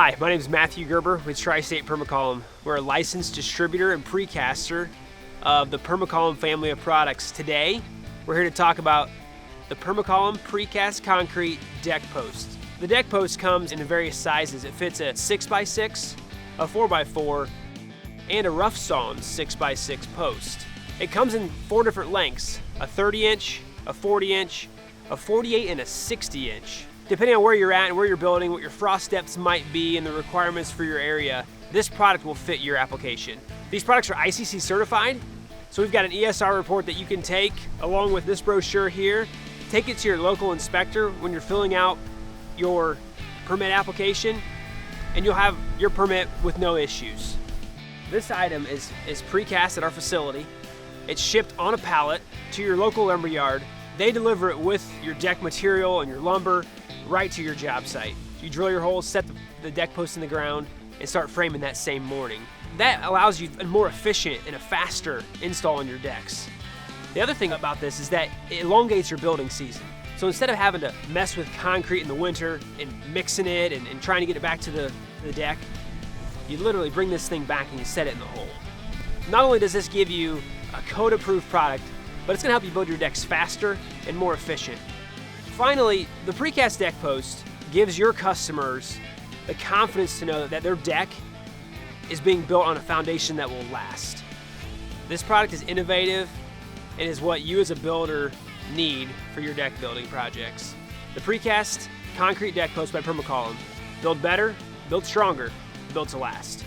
Hi, my name is Matthew Gerber with Tri-State Perma-Colum. We're a licensed distributor and precaster of the Perma-Colum family of products. Today, we're here to talk about the Perma-Colum precast concrete deck post. The deck post comes in various sizes. It fits a 6x6, a 4x4, and a rough sawn 6x6 post. It comes in 4 different lengths, a 30-inch, a 40-inch, a 48, and a 60-inch. Depending on where you're at and where you're building, what your frost depths might be and the requirements for your area, this product will fit your application. These products are ICC certified, so we've got an ESR report that you can take along with this brochure here. Take it to your local inspector when you're filling out your permit application, and you'll have your permit with no issues. This item is precast at our facility. It's shipped on a pallet to your local lumber yard. They deliver it with your deck material and your lumber right to your job site. You drill your holes, set the deck post in the ground, and start framing that same morning. That allows you a more efficient and a faster install on your decks. The other thing about this is that it elongates your building season. So instead of having to mess with concrete in the winter and mixing it and trying to get it back to the deck, you literally bring this thing back and you set it in the hole. Not only does this give you a code-approved product, but it's gonna help you build your decks faster and more efficient. Finally, the precast deck post gives your customers the confidence to know that their deck is being built on a foundation that will last. This product is innovative and is what you as a builder need for your deck building projects. The precast concrete deck post by Perma-Colum. Build better, build stronger, built to last.